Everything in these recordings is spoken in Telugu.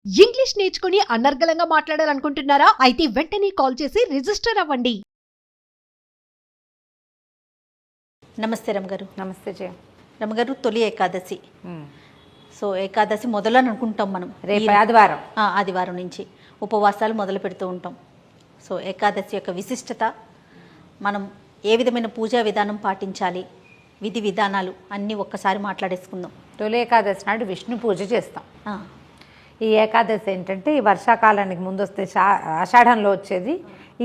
ఇంగ్లీష్ నేర్చుకుని అనర్గళంగా మాట్లాడాలనుకుంటున్నారా? అయితే వెంటనే కాల్ చేసి రిజిస్టర్ అవ్వండి. నమస్తే రమగారు. నమస్తే జయ. రమగారు, తొలి ఏకాదశి. సో ఏకాదశి మొదలని అనుకుంటాం మనం. రేపు ఆదివారం. ఆదివారం నుంచి ఉపవాసాలు మొదలు పెడుతూ ఉంటాం. సో ఏకాదశి యొక్క విశిష్టత, మనం ఏ విధమైన పూజా విధానం పాటించాలి, విధి విధానాలు అన్నీ ఒక్కసారి మాట్లాడేసుకుందాం. తొలి ఏకాదశి నాడు విష్ణు పూజ చేస్తాం. ఈ ఏకాదశి ఏంటంటే ఈ వర్షాకాలానికి ముందు వస్తే ఆషాఢంలో వచ్చేది.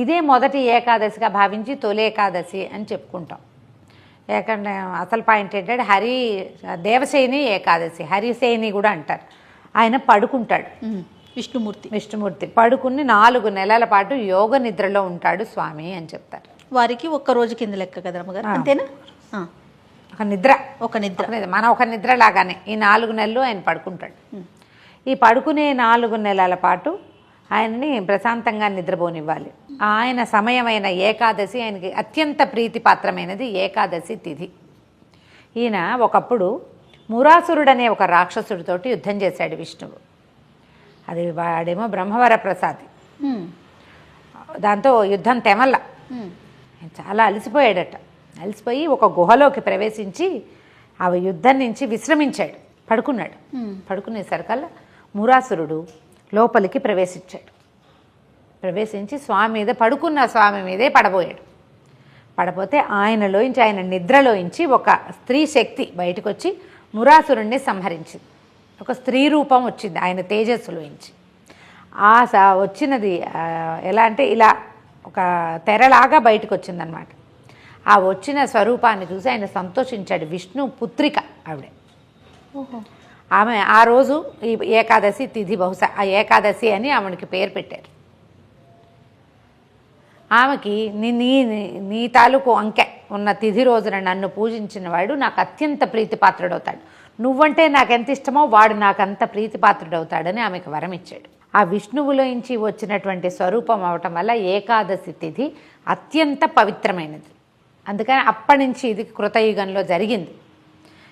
ఇదే మొదటి ఏకాదశిగా భావించి తొలి ఏకాదశి అని చెప్పుకుంటాం. ఏకంటే అసలు పాయింట్ ఏంటంటే దేవసేని ఏకాదశి, హరిసేని కూడా అంటారు. ఆయన పడుకుంటాడు, విష్ణుమూర్తి పడుకుని 4 నెలల పాటు యోగ నిద్రలో ఉంటాడు స్వామి అని చెప్తారు. వారికి ఒక్క రోజు కింద లెక్క కదా రమగారు, అంతేనా? ఒక నిద్ర మన ఒక నిద్ర లాగానే ఈ 4 నెలలు ఆయన పడుకుంటాడు. ఈ పడుకునే 4 నెలల పాటు ఆయన్ని ప్రశాంతంగా నిద్రపోనివ్వాలి. ఆయన సమయమైన ఏకాదశి ఆయనకి అత్యంత ప్రీతిపాత్రమైనది ఏకాదశి తిథి. ఈయన ఒకప్పుడు మురాసురుడనే ఒక రాక్షసుడితోటి యుద్ధం చేశాడు విష్ణువు. అది వాడేమో బ్రహ్మవర ప్రసాది. దాంతో యుద్ధం తెమల్ల. చాలా అలసిపోయాడట. అలసిపోయి ఒక గుహలోకి ప్రవేశించి ఆ యుద్ధం నుంచి విశ్రమించాడు, పడుకున్నాడు. పడుకునేసరికల్లా మురాసురుడు లోపలికి ప్రవేశించి స్వామి మీద, పడుకున్న స్వామి మీదే పడబోయాడు. పడపోతే ఆయన నిద్రలోంచి ఒక స్త్రీ శక్తి బయటకు వచ్చి మురాసురుణ్ణి సంహరించింది. ఒక స్త్రీ రూపం వచ్చింది ఆయన తేజస్సులోంచి. వచ్చినది ఎలా అంటే ఇలా ఒక తెరలాగా బయటకు వచ్చిందనమాట. ఆ వచ్చిన స్వరూపాన్ని చూసి ఆయన సంతోషించాడు. విష్ణు పుత్రిక ఆవిడ. ఆమె ఆ రోజు ఈ ఏకాదశి తిథి, బహుశా ఆ ఏకాదశి అని ఆమెకి పేరు పెట్టారు. ఆమెకి నీ తాలూకు అంకె ఉన్న తిథి రోజున నన్ను పూజించిన వాడు నాకు అత్యంత ప్రీతిపాత్రుడవుతాడు. నువ్వంటే నాకు ఎంత ఇష్టమో వాడు నాకు అంత ప్రీతిపాత్రుడవుతాడని ఆమెకు వరం ఇచ్చాడు. ఆ విష్ణువులోంచి వచ్చినటువంటి స్వరూపం అవటం వల్ల ఏకాదశి తిథి అత్యంత పవిత్రమైనది. అందుకని అప్పటి నుంచి ఇది కృతయుగంలో జరిగింది.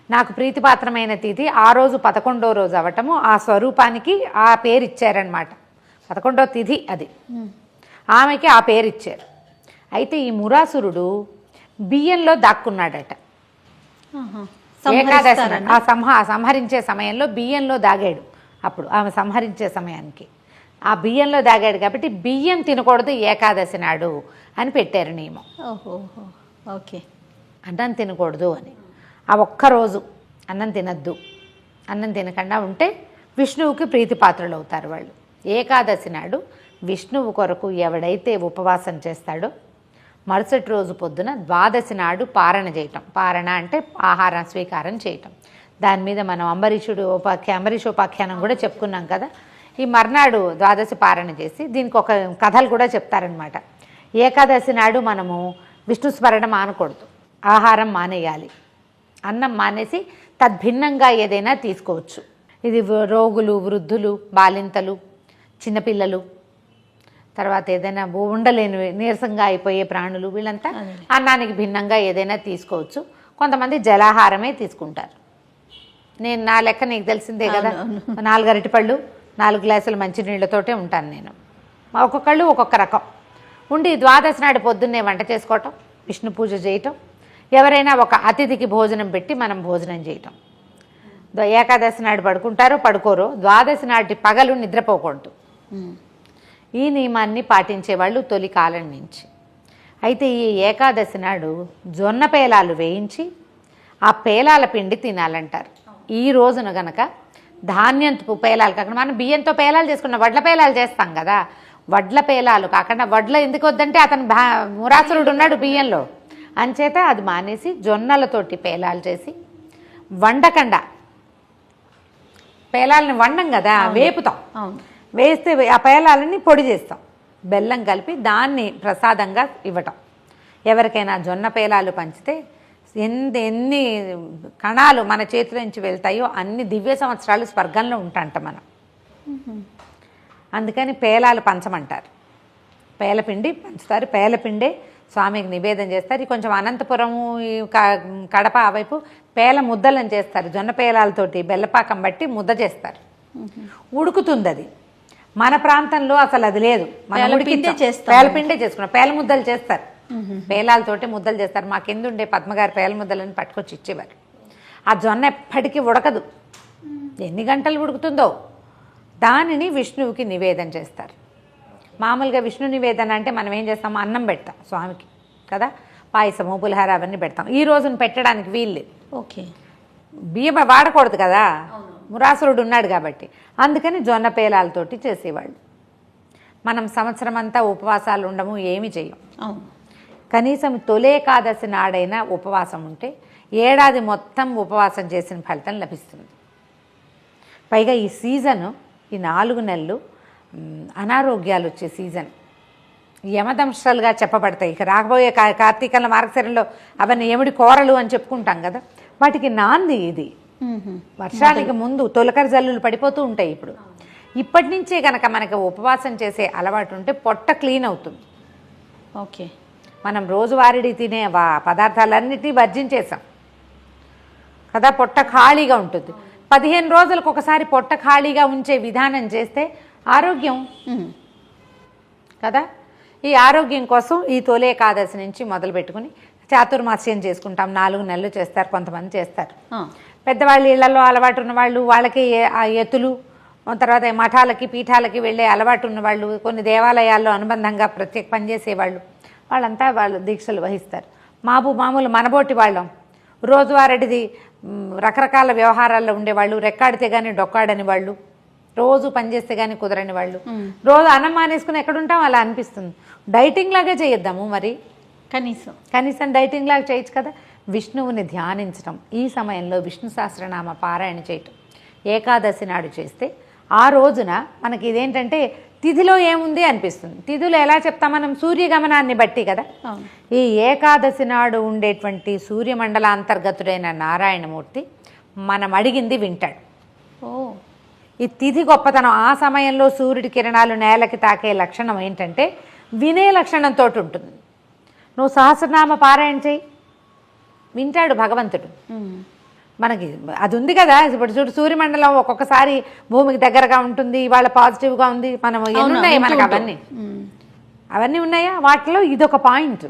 నాకు ప్రీతిపాత్రమైన తిథి ఆ రోజు 11వ రోజు అవ్వటము, ఆ స్వరూపానికి ఆ పేరు ఇచ్చారనమాట. 11వ తిథి అది. ఆమెకి ఆ పేరు ఇచ్చారు. అయితే ఈ మురాసురుడు బియ్యంలో దాక్కున్నాడట. ఏకాదశి సంహరించే సమయంలో బియ్యంలో దాగాడు. అప్పుడు ఆమె సంహరించే సమయానికి ఆ బియ్యంలో దాగాడు కాబట్టి బియ్యం తినకూడదు ఏకాదశి నాడు అని పెట్టారు నియమం. ఓకే, అన్నం తినకూడదు అని. ఆ ఒక్కరోజు అన్నం తినద్దు. అన్నం తినకుండా ఉంటే విష్ణువుకి ప్రీతిపాత్రులు అవుతారు వాళ్ళు. ఏకాదశి నాడు విష్ణువు కొరకు ఎవడైతే ఉపవాసం చేస్తాడో మరుసటి రోజు పొద్దున ద్వాదశి నాడు పారణ చేయటం. పారణ అంటే ఆహారం స్వీకారం చేయటం. దాని మీద మనం అంబరీషోపాఖ్యానం కూడా చెప్పుకున్నాం కదా. ఈ మర్నాడు ద్వాదశి పారణ చేసి దీనికి ఒక కథలు కూడా చెప్తారనమాట. ఏకాదశి నాడు మనము విష్ణు స్మరణ మానకూడదు, ఆహారం మానేయాలి. అన్నం మానేసి తద్భిన్నంగా ఏదైనా తీసుకోవచ్చు. ఇది రోగులు, వృద్ధులు, బాలింతలు, చిన్నపిల్లలు, తర్వాత ఏదైనా ఉండలేని నీరసంగా అయిపోయే ప్రాణులు, వీళ్ళంతా అన్నానికి భిన్నంగా ఏదైనా తీసుకోవచ్చు. కొంతమంది జలాహారమే తీసుకుంటారు. నా లెక్క నీకు తెలిసిందే కదా, 4 అరటిపళ్ళు 4 గ్లాసుల మంచినీళ్ళతోటే ఉంటాను నేను. ఒక్కొక్కళ్ళు ఒక్కొక్క రకం ఉండి ద్వాదశి నాడు పొద్దున్నే వంట చేసుకోవటం, విష్ణు పూజ చేయటం, ఎవరైనా ఒక అతిథికి భోజనం పెట్టి మనం భోజనం చేయటం. ఏకాదశి నాడు పడుకుంటారో పడుకోరో, ద్వాదశి నాటి పగలు నిద్రపోకూడదు. ఈ నియమాన్ని పాటించేవాళ్ళు తొలి కాలం నుంచి. అయితే ఈ ఏకాదశి నాడు జొన్న పేలాలు వేయించి ఆ పేలాల పిండి తినాలంటారు. ఈ రోజున గనక ధాన్యంతో పేలాలు కాకుండా మనం బియ్యంతో పేలాలు చేసుకున్న వడ్ల పేలాలు చేస్తాం కదా, వడ్ల పేలాలు కాకుండా, వడ్ల ఎందుకు వద్దంటే అతను మురాసురుడు ఉన్నాడు బియ్యంలో, అంచేత అది మానేసి జొన్నలతోటి పేలాలు చేసి వండకుండా, పేలాలని వండం కదా, వేపుతాం. వేస్తే ఆ పేలాలని పొడి చేస్తాం, బెల్లం కలిపి దాన్ని ప్రసాదంగా ఇవ్వటం. ఎవరికైనా జొన్న పేలాలు పంచితే ఎన్ని కణాలు మన చేతుల నుంచి వెళ్తాయో అన్ని దివ్య సంవత్సరాలు స్వర్గంలో ఉంటాంట మనం. అందుకని పేలాలు పంచమంటారు. పేలపిండి పంచుతారు. పేలపిండే స్వామికి నివేదన చేస్తారు. కొంచెం అనంతపురము, కడప ఆ వైపు పేల ముద్దలను చేస్తారు. జొన్న పేలాలతోటి బెల్లపాకం బట్టి ముద్ద చేస్తారు. ఉడుకుతుంది అది. మన ప్రాంతంలో అసలు అది లేదు. పేలపిండే చేస్తాం. పేలపిండే చేసుకున్నాం. పేల ముద్దలు చేస్తారు, పేలాలతోటి ముద్దలు చేస్తారు. మా కింద ఉండే పద్మగారి పేల ముద్దలని పట్టుకొచ్చి ఇచ్చేవారు. ఆ జొన్న ఎప్పటికీ ఉడకదు, ఎన్ని గంటలు ఉడుకుతుందో. దానిని విష్ణువుకి నివేదన చేస్తారు. మామూలుగా విష్ణు నివేదన అంటే మనం ఏం చేస్తాము, అన్నం పెడతాం స్వామికి కదా, పాయసము పులిహార అవన్నీ పెడతాం. ఈ రోజున పెట్టడానికి వీళ్ళు ఓకే, బియ్యం వాడకూడదు కదా, మురాసురుడు ఉన్నాడు కాబట్టి, అందుకని జొన్న పేలాలతోటి చేసేవాళ్ళు. మనం సంవత్సరం అంతా ఉపవాసాలు ఉండము, ఏమి చెయ్యం. కనీసం తొలేకాదశి నాడైనా ఉపవాసం ఉంటే ఏడాది మొత్తం ఉపవాసం చేసిన ఫలితం లభిస్తుంది. పైగా ఈ సీజను, ఈ 4 నెలలు అనారోగ్యాలు వచ్చే సీజన్, యమదంశాలుగా చెప్పబడతాయి. ఇక రాబోయే కార్తీకంలో మార్గశిరంలో అవన్నీ యముడి కోరలు అని చెప్పుకుంటాం కదా, వాటికి నాంది ఇది. వర్షానికి ముందు తొలకరి జల్లులు పడిపోతూ ఉంటాయి. ఇప్పటి నుంచే కనుక మనకి ఉపవాసం చేసే అలవాటు ఉంటే పొట్ట క్లీన్ అవుతుంది. ఓకే, మనం రోజువారీ తినే పదార్థాలన్నిటినీ వర్జించేసాం కదా, పొట్ట ఖాళీగా ఉంటుంది. 15 రోజులకు ఒకసారి పొట్ట ఖాళీగా ఉంచే విధానం చేస్తే ఆరోగ్యం కదా. ఈ ఆరోగ్యం కోసం ఈ తొలి ఏకాదశి నుంచి మొదలు పెట్టుకుని చాతుర్మాస్యం చేసుకుంటాం. 4 నెలలు చేస్తారు, కొంతమంది చేస్తారు. పెద్దవాళ్ళు ఇళ్లలో అలవాటు ఉన్నవాళ్ళు, వాళ్ళకి ఆ ఎత్తులు, తర్వాత మఠాలకి పీఠాలకి వెళ్ళే అలవాటు ఉన్నవాళ్ళు, కొన్ని దేవాలయాల్లో అనుబంధంగా ప్రత్యేక పనిచేసేవాళ్ళు, వాళ్ళంతా వాళ్ళు దీక్షలు వహిస్తారు. మామూలు మనబోటి వాళ్ళం రోజువారీది రకరకాల వ్యవహారాల్లో ఉండేవాళ్ళు, రెక్కాడితే కానీ డొక్కాడని వాళ్ళు, రోజు పనిచేస్తే కానీ కుదరని వాళ్ళు, రోజు అన్నం మానేసుకుని ఎక్కడుంటాం అలా అనిపిస్తుంది. డైటింగ్ లాగా చేయొద్దాము మరి, కనీసం డైటింగ్ లాగా చేయొచ్చు కదా. విష్ణువుని ధ్యానించడం, ఈ సమయంలో విష్ణు సహస్రనామ పారాయణ చేయటం ఏకాదశి నాడు చేస్తే ఆ రోజున మనకి ఇదేంటంటే తిథిలో ఏముంది అనిపిస్తుంది. తిథులు ఎలా చెప్తాం మనం, సూర్యగమనాన్ని బట్టి కదా. ఈ ఏకాదశి నాడు ఉండేటువంటి సూర్యమండల అంతర్గతుడైన నారాయణమూర్తి మనం అడిగింది వింటాడు. ఈ తిథి గొప్పతనం, ఆ సమయంలో సూర్యుడి కిరణాలు నేలకి తాకే లక్షణం ఏంటంటే వినే లక్షణంతో ఉంటుంది. నువ్వు సహస్రనామ పారాయణ చేయి, వింటాడు భగవంతుడు. మనకి అది ఉంది కదా. ఇప్పుడు చూడు, సూర్యమండలం ఒక్కొక్కసారి భూమికి దగ్గరగా ఉంటుంది, ఇవాళ పాజిటివ్గా ఉంది, మనం ఎన్నున్నాయి మనకు అవన్నీ ఉన్నాయా, వాటిలో ఇదొక పాయింట్.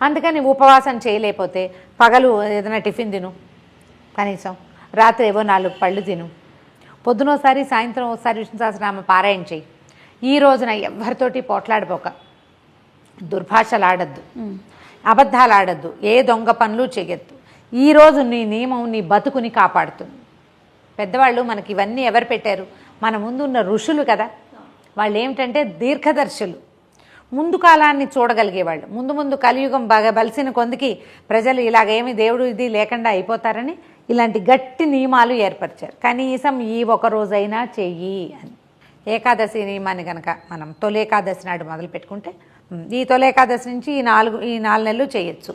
అందుకని ఉపవాసం చేయలేకపోతే పగలు ఏదైనా టిఫిన్ తిను, కనీసం రాత్రి ఏవో 4 పళ్ళు తిను, పొద్దునోసారి సాయంత్రం ఒకసారి విష్ణు సహస్రనామ పారాయణ చేయి. ఈ రోజున ఎవరితోటి పోట్లాడిపోక, దుర్భాషలు ఆడద్దు, అబద్ధాలు ఆడద్దు, ఏ దొంగ పనులు చేయొద్దు. ఈరోజు నీ నియమం నీ బతుకుని కాపాడుతుంది. పెద్దవాళ్ళు మనకి ఇవన్నీ ఎవరు పెట్టారు, మన ముందు ఉన్న ఋషులు కదా. వాళ్ళు ఏమిటంటే దీర్ఘదర్శులు, ముందు కాలాన్ని చూడగలిగేవాళ్ళు. ముందు కలియుగం బాగా బలిసిన కొందికి ప్రజలు ఇలాగేమి దేవుడు ఇది లేకుండా అయిపోతారని ఇలాంటి గట్టి నియమాలు ఏర్పరిచారు. కనీసం ఈ ఒక రోజైనా చెయ్యి అని. ఏకాదశి నియమాన్ని కనుక మనం తొలి ఏకాదశి నాడు మొదలు పెట్టుకుంటే ఈ తొలి ఏకాదశి నుంచి ఈ 4 నెలలు చేయొచ్చు.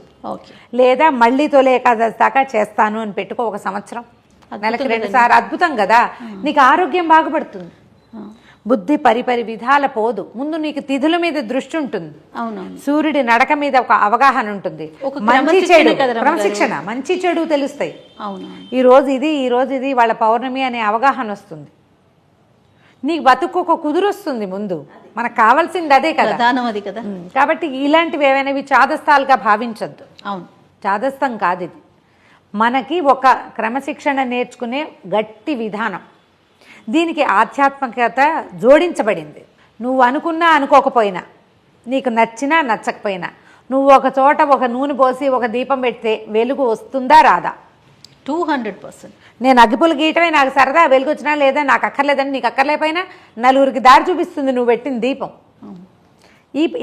లేదా మళ్ళీ తొలి ఏకాదశి దాకా చేస్తాను అని పెట్టుకో, ఒక సంవత్సరం, నెలకి 2 సార్లు. అద్భుతం కదా, నీకు ఆరోగ్యం బాగుపడుతుంది, బుద్ధి పరిపరి విధాల పోదు. ముందు నీకు తిథుల మీద దృష్టి ఉంటుంది, సూర్యుడి నడక మీద ఒక అవగాహన ఉంటుంది, మంచి చెడు క్రమశిక్షణ, మంచి చెడు తెలుస్తాయి. ఈ రోజు ఇది వాళ్ళ పౌర్ణమి అనే అవగాహన వస్తుంది. నీకు బతుకు ఒక కుదురొస్తుంది. ముందు మనకు కావాల్సింది అదే కదా, అది కదా. కాబట్టి ఇలాంటివి ఏవైనా చాదస్తాలుగా భావించద్దు. చాదస్తం కాదు ఇది, మనకి ఒక క్రమశిక్షణ నేర్చుకునే గట్టి విధానం. దీనికి ఆధ్యాత్మికత జోడించబడింది. నువ్వు అనుకున్నా అనుకోకపోయినా, నీకు నచ్చినా నచ్చకపోయినా, నువ్వు ఒక చోట ఒక నూనె పోసి ఒక దీపం పెడితే వెలుగు వస్తుందా రాదా? 200%. నేను అగ్గిపులు గీయటమే నాకు సరదా, వెలుగు వచ్చినా లేదా నాకు అక్కర్లేదని నీకు అక్కర్లేకపోయినా నలుగురికి దారి చూపిస్తుంది నువ్వు పెట్టిన దీపం.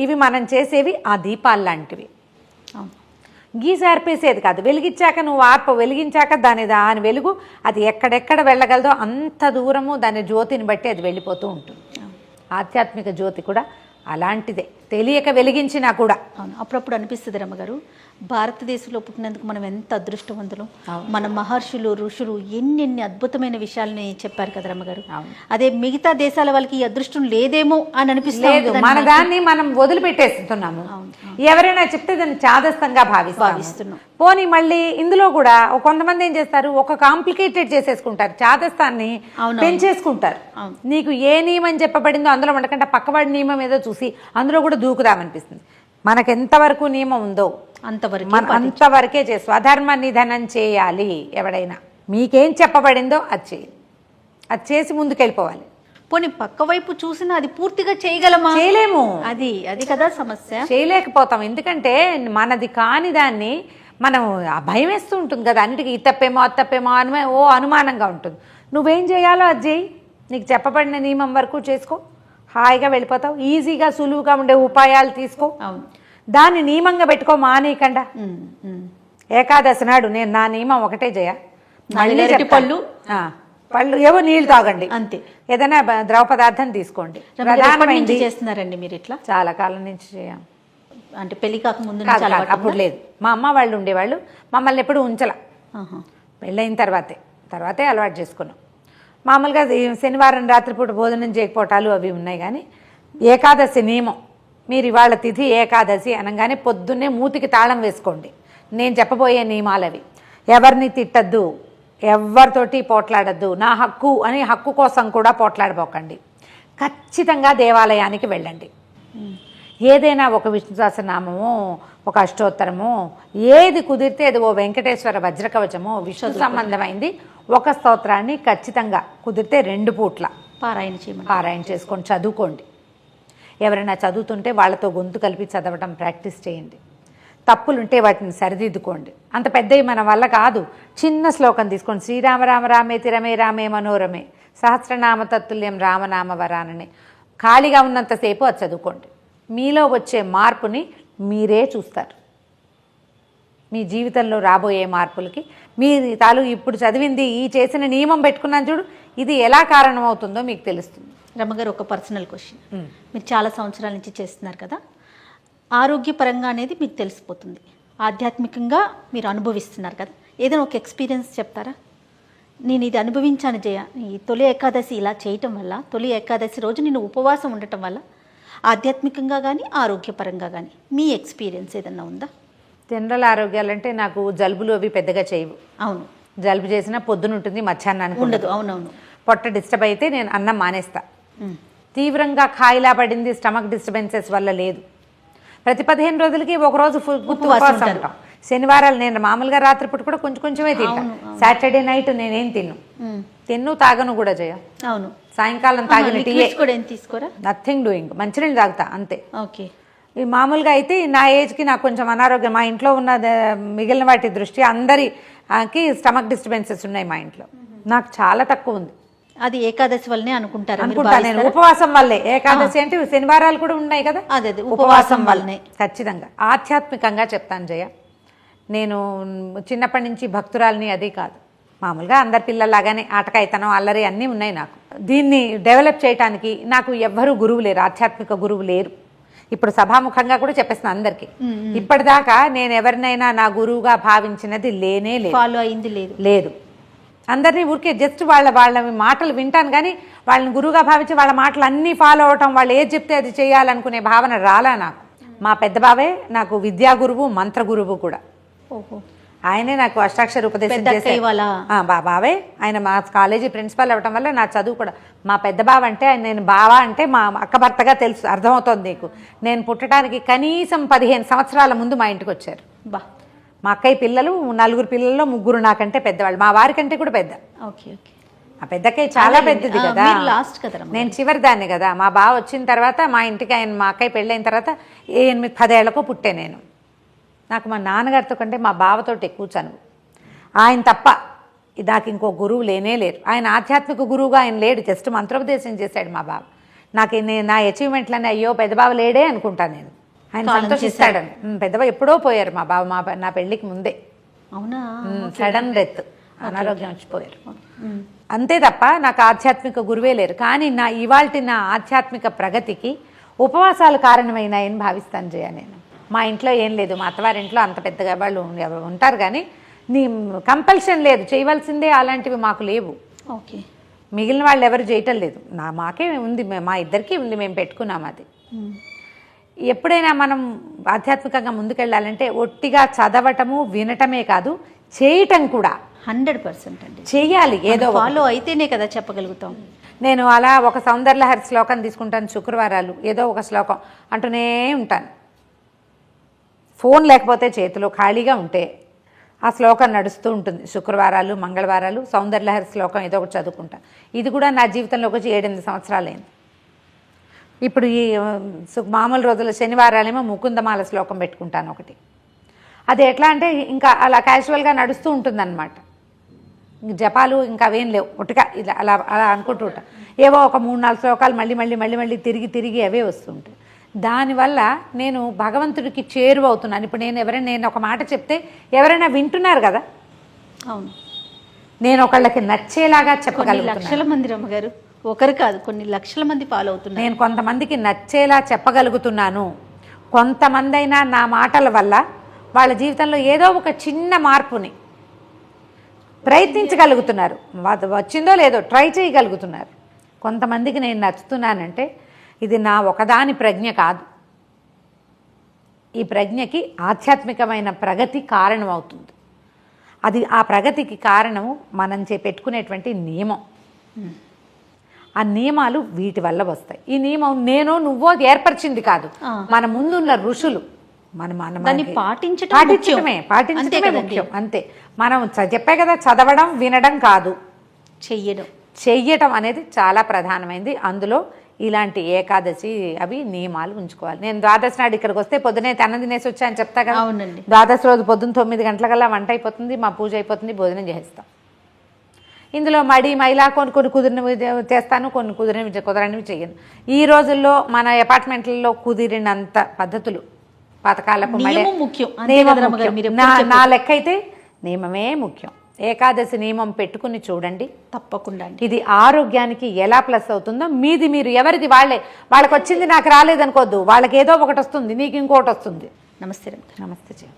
ఇవి మనం చేసేవి ఆ దీపాలు లాంటివి. గీసి ఆర్పేసేది కాదు, వెలిగించాక నువ్వు వెలిగించాక దాని వెలుగు అది ఎక్కడెక్కడ వెళ్ళగలదో అంత దూరము దాని జ్యోతిని బట్టి అది వెళ్ళిపోతూ ఉంటుంది. ఆధ్యాత్మిక జ్యోతి కూడా అలాంటిదే, తెలియక వెలిగించినా కూడా. అవును, అప్పుడప్పుడు అనిపిస్తుంది రమ్మగారు, భారతదేశంలో పుట్టినందుకు మనం ఎంత అదృష్టవంతులు. మన మహర్షులు ఋషులు ఎన్ని అద్భుతమైన విషయాలని చెప్పారు కదా రమ్మగారు. అదే మిగతా దేశాల వాళ్ళకి ఈ అదృష్టం లేదేమో అని అనిపిస్తుంది. మన దాన్ని మనం వదిలిపెట్టేస్తున్నాము. ఎవరైనా చెప్తే దాన్ని చాదస్తంగా భావిస్తున్నాం. పోనీ మళ్ళీ ఇందులో కూడా కొంతమంది ఏం చేస్తారు, ఒక కాంప్లికేటెడ్ చేసేసుకుంటారు, చాదస్తాన్ని పెంచేసుకుంటారు. నీకు ఏ నియమం చెప్పబడిందో అందులో ఉండకుండా పక్కవాడి నియమం ఏదో చూసి అందులో కూడా దూకుదామనిపిస్తుంది. మనకు ఎంతవరకు నియమం ఉందో అంతవరకే చేసి స్వధర్మ నిధనం చేయాలి. ఎవడైనా మీకేం చెప్పబడిందో అది చేయాలి, అది చేసి ముందుకెళ్ళిపోవాలి. పోనీ పక్క వైపు చూసినా అది పూర్తిగా చేయగలమా? చేయలేము. అది కదా సమస్య, చేయలేకపోతాం. ఎందుకంటే మనది కాని దాన్ని మనం భయం వేస్తూ ఉంటుంది కదా, అన్నిటికీ ఇది తప్పేమో అది తప్పేమో అని అనుమానంగా ఉంటుంది. నువ్వేం చేయాలో అది చేయి, నీకు చెప్పబడిన నియమం వరకు చేసుకో, హాయిగా వెళ్ళిపోతావు. ఈజీగా సులువుగా ఉండే ఉపాయాలు తీసుకో, దాన్ని నియమంగా పెట్టుకో, మానేయకుండా. ఏకాదశి నాడు నేను నా నియమం ఒకటే చేయ, పళ్ళు ఏవో నీళ్లు తాగండి అంతే, ఏదైనా ద్రవ పదార్థం తీసుకోండి. ప్రధానమైనది చేస్తున్నారండి మీరు ఇట్లా? చాలా కాలం నుంచి చేయం. అంటే పెళ్లి కాకముందు అప్పుడు లేదు, మా అమ్మ వాళ్ళు ఉండేవాళ్ళు, మమ్మల్ని ఎప్పుడు ఉంచల. పెళ్ళైన తర్వాతే అలవాటు చేసుకున్నాం. మామూలుగా శనివారం రాత్రిపూట భోజనం చేయకపోవటాలు అవి ఉన్నాయి. కానీ ఏకాదశి నియమం, మీరు ఇవాళ తిథి ఏకాదశి అనగానే పొద్దున్నే మూతికి తాళం వేసుకోండి. నేను చెప్పబోయే నియమాలు అవి. ఎవరిని తిట్టద్దు, ఎవరితోటి పోట్లాడద్దు, నా హక్కు అని హక్కు కోసం కూడా పోట్లాడబోకండి. ఖచ్చితంగా దేవాలయానికి వెళ్ళండి. ఏదైనా ఒక విష్ణు సహస్రనామమో, ఒక అష్టోత్తరమో, ఏది కుదిరితే అది, ఓ వెంకటేశ్వర వజ్రకవచమో, విష్ణు సంబంధమైంది ఒక స్తోత్రాన్ని ఖచ్చితంగా కుదిరితే 2 పూట్ల పారాయణ చేసుకొని చదువుకోండి. ఎవరైనా చదువుతుంటే వాళ్ళతో గొంతు కలిపి చదవటం ప్రాక్టీస్ చేయండి. తప్పులుంటే వాటిని సరిదిద్దుకోండి. అంత పెద్దవి మన వల్ల కాదు, చిన్న శ్లోకం తీసుకోండి. శ్రీరామ రామ రామేతి రమే రామే మనోరమే సహస్రనామ తత్తుల్యం రామనామ వరాననే ఖాళీగా ఉన్నంతసేపు అది చదువుకోండి. మీలో వచ్చే మార్పుని మీరే చూస్తారు. మీ జీవితంలో రాబోయే మార్పులకి మీ ఇప్పుడు చదివింది, ఈ చేసిన నియమం పెట్టుకున్నాను చూడు, ఇది ఎలా కారణమవుతుందో మీకు తెలుస్తుంది. రమ్మగారు, ఒక పర్సనల్ క్వశ్చన్. మీరు చాలా సంవత్సరాల నుంచి చేస్తున్నారు కదా, ఆరోగ్యపరంగా అనేది మీకు తెలిసిపోతుంది, ఆధ్యాత్మికంగా మీరు అనుభవిస్తున్నారు కదా, ఏదైనా ఒక ఎక్స్పీరియన్స్ చెప్తారా? నేను ఇది అనుభవించాను జయ, ఈ తొలి ఏకాదశి ఇలా చేయటం వల్ల, తొలి ఏకాదశి రోజు నేను ఉపవాసం ఉండటం వల్ల ఆధ్యాత్మికంగా కానీ ఆరోగ్యపరంగా కానీ మీ ఎక్స్పీరియన్స్ ఏదన్నా ఉందా? జనరల్ ఆరోగ్యాలంటే నాకు జలుబులు అవి పెద్దగా చేయవు. అవును, జలుబు చేసినా పొద్దున ఉంటుంది, మధ్యాహ్నానికి ఉండదు. అవునవును. పొట్ట డిస్టర్బ్ అయితే నేను అన్నం మానేస్తా. తీవ్రంగా ఖాయిలా పడింది, స్టమక్ డిస్టర్బెన్సెస్ వల్ల లేదు. ప్రతి 15 రోజులకి ఒకరోజు ఉపవాసం ఉంటాం. శనివారాలు నేను మామూలుగా రాత్రిపూట కూడా కొంచెమే తింటాను. సాటర్డే నైట్ నేనేం తిన్ను తాగను కూడా చేయ. అవును, సాయంకాలం తాగిన టీ తీసుకోరా, నథింగ్ డూయింగ్, మంచినీళ్ళు తాగుతా అంతే. ఓకే. ఈ మామూలుగా అయితే నా ఏజ్కి నాకు కొంచెం అనారోగ్యం, మా ఇంట్లో ఉన్న మిగిలిన వాటి దృష్టి అందరికి స్టమక్ డిస్టర్బెన్సెస్ ఉన్నాయి మా ఇంట్లో, నాకు చాలా తక్కువ ఉంది. అది ఏకాదశి వల్లనే అనుకుంటా నేను, ఉపవాసం వల్లే. ఏకాదశి అంటే శనివారాలు కూడా ఉన్నాయి కదా, అదే ఉపవాసం వల్లనే. ఖచ్చితంగా ఆధ్యాత్మికంగా చెప్తాను జయ, నేను చిన్నప్పటి నుంచి భక్తురాలని అది కాదు, మామూలుగా అందరి పిల్లలాగానే ఆటకాయితనం అల్లరి అన్నీ ఉన్నాయి నాకు. దీన్ని డెవలప్ చేయడానికి నాకు ఎవ్వరూ గురువు లేరు, ఆధ్యాత్మిక గురువు లేరు. ఇప్పుడు సభాముఖంగా కూడా చెప్పేస్తున్నా అందరికీ, ఇప్పటిదాకా నేను ఎవరినైనా నా గురువుగా భావించినది లేనే లేదు, ఫాలో అయింది లేదు. అందరినీ ఊరికే జస్ట్ వాళ్ళ మాటలు వింటాను కానీ వాళ్ళని గురువుగా భావించి వాళ్ళ మాటలు అన్నీ ఫాలో అవటం, వాళ్ళు ఏది చెప్తే అది చేయాలనుకునే భావన రాలా నాకు. మా పెద్ద బావే నాకు విద్యా గురువు, మంత్ర గురువు కూడా. ఆయనే నాకు అష్టాక్షర ఉపదేశం చేసే బావే. ఆయన మా కాలేజీ ప్రిన్సిపల్ అవ్వటం వల్ల నా చదువు కూడా, మా పెద్ద బావ అంటే నేను బావ అంటే మా అక్క భర్తగా తెలుసు, అర్థమవుతోంది నీకు. నేను పుట్టడానికి కనీసం 15 సంవత్సరాల ముందు మా ఇంటికి వచ్చారు. మా అక్కయ్య పిల్లలు 4 పిల్లల్లో 3 నాకంటే పెద్దవాళ్ళు, మా వారికంటే కూడా పెద్ద. ఆ పెద్దక్కయ్య చాలా పెద్దది కదా, నేను చివరి దాన్ని కదా. మా బావ వచ్చిన తర్వాత మా ఇంటికి మా అక్కయ్య పెళ్ళైన తర్వాత 8-10 ఏళ్లకో పుట్టే నేను. నాకు మా నాన్నగారితో కంటే మా బావతోటి ఎక్కువ చనువు. ఆయన తప్ప నాకు ఇంకో గురువు లేనే లేరు. ఆయన ఆధ్యాత్మిక గురువుగా ఆయన లేడు, జస్ట్ మంత్రోపదేశం చేశాడు మా బావ. నాకు నా అచీవ్మెంట్లని అయ్యో పెద్దబావ లేడే అనుకుంటాను నేను. ఆయన సంతోషిస్తాడని. పెద్దబావ ఎప్పుడో పోయారు మా బావ, నా పెళ్ళికి ముందే. అవునా? సడన్ డెత్, అనారోగ్యం వచ్చిపోయారు అంతే తప్ప నాకు ఆధ్యాత్మిక గురువే లేరు. కానీ నా ఆధ్యాత్మిక ప్రగతికి ఉపవాసాలు కారణమైనాయని భావిస్తాను జయ నేను. మా ఇంట్లో ఏం లేదు, మా అత్తవారింట్లో అంత పెద్దగా వాళ్ళు ఉంటారు కానీ నీ కంపల్షన్ లేదు, చేయవలసిందే అలాంటివి మాకు లేవు. ఓకే. మిగిలిన వాళ్ళు ఎవరు చేయటం లేదు, మాకే ఉంది, మా ఇద్దరికీ ఉంది, మేము పెట్టుకున్నాం అది. ఎప్పుడైనా మనం ఆధ్యాత్మికంగా ముందుకెళ్ళాలంటే ఒట్టిగా చదవటము వినటమే కాదు, చేయటం కూడా 100% అండి చెయ్యాలి. ఏదో ఫాలో అయితేనే కదా చెప్పగలుగుతాం. నేను అలా ఒక సౌందర్యలహరి శ్లోకం తీసుకుంటాను, శుక్రవారాలు ఏదో ఒక శ్లోకం అంటూనే ఉంటాను. ఫోన్ లేకపోతే చేతిలో ఖాళీగా ఉంటే ఆ శ్లోకం నడుస్తూ ఉంటుంది. శుక్రవారాలు మంగళవారాలు సౌందర్యలహరి శ్లోకం ఏదో ఒకటి చదువుకుంటాను. ఇది కూడా నా జీవితంలోకి వచ్చి 7-8 సంవత్సరాలైంది. ఇప్పుడు ఈ మామూలు రోజుల శనివారాలేమో ముకుందమాల శ్లోకం పెట్టుకుంటాను ఒకటి. అది ఎట్లా అంటే ఇంకా అలా క్యాజువల్గా నడుస్తూ ఉంటుందన్నమాట. జపాలు ఇంకా అవేం లేవు, ఒట్టుగా ఇలా అలా అలా అనుకుంటూ ఉంటాం. ఏవో ఒక 3-4 శ్లోకాలు మళ్ళీ మళ్ళీ మళ్ళీ మళ్ళీ తిరిగి అవే వస్తుంటాయి. దానివల్ల నేను భగవంతుడికి చేరువవుతున్నాను. ఇప్పుడు నేను ఒక మాట చెప్తే ఎవరైనా వింటున్నారు కదా, అవును, నేను ఒకళ్ళకి నచ్చేలాగా కొన్ని చెప్పగలుగుతున్నాను. లక్షల మంది రమ్మగారు, ఒకరు కాదు కొన్ని లక్షల మంది ఫాలో అవుతున్నారు. నేను కొంతమందికి నచ్చేలా చెప్పగలుగుతున్నాను. కొంతమంది అయినా నా మాటల వల్ల వాళ్ళ జీవితంలో ఏదో ఒక చిన్న మార్పుని ప్రయత్నించగలుగుతున్నారు. వచ్చిందో లేదో ట్రై చేయగలుగుతున్నారు. కొంతమందికి నేను నచ్చుతున్నానంటే ఇది నా ఒకదాని ప్రజ్ఞ కాదు, ఈ ప్రజ్ఞకి ఆధ్యాత్మికమైన ప్రగతి కారణం అవుతుంది. అది ఆ ప్రగతికి కారణము మనం పెట్టుకునేటువంటి నియమం. ఆ నియమాలు వీటి వల్ల వస్తాయి. ఈ నియమం నువ్వో ఏర్పరిచింది కాదు, మన ముందున్న ఋషులు. దాన్ని పాటించడమే ముఖ్యం. అంతే. మనం చెప్పే కదా, చదవడం వినడం కాదు, చెయ్యటం అనేది చాలా ప్రధానమైంది. అందులో ఇలాంటి ఏకాదశి అవి నియమాలు ఉంచుకోవాలి. నేను ద్వాదశి నాడు ఇక్కడికి వస్తే పొద్దునే అన్నం తినేసి వచ్చా అని చెప్తా కదా. అవునండి. ద్వాదశి రోజు పొద్దున్న 9 గంటలకల్లా వంట అయిపోతుంది, మా పూజ అయిపోతుంది, భోజనం చేస్తాం. ఇందులో మైలా కొన్ని కుదిరినవి చేస్తాను, కొన్ని కుదరనివి చెయ్యను. ఈ రోజుల్లో మన అపార్ట్మెంట్లలో కుదిరినంత పద్ధతులు పథకాలకు నా లెక్క అయితే నియమమే ముఖ్యం. ఏకాదశి నియమం పెట్టుకుని చూడండి, తప్పకుండా. ఇది ఆరోగ్యానికి ఎలా ప్లస్ అవుతుందో మీరు ఎవరిది వాళ్ళకి వచ్చింది నాకు రాలేదనుకోవద్దు. వాళ్ళకి ఏదో ఒకటి వస్తుంది, నీకు ఇంకోటి వస్తుంది. నమస్తే. నమస్తే.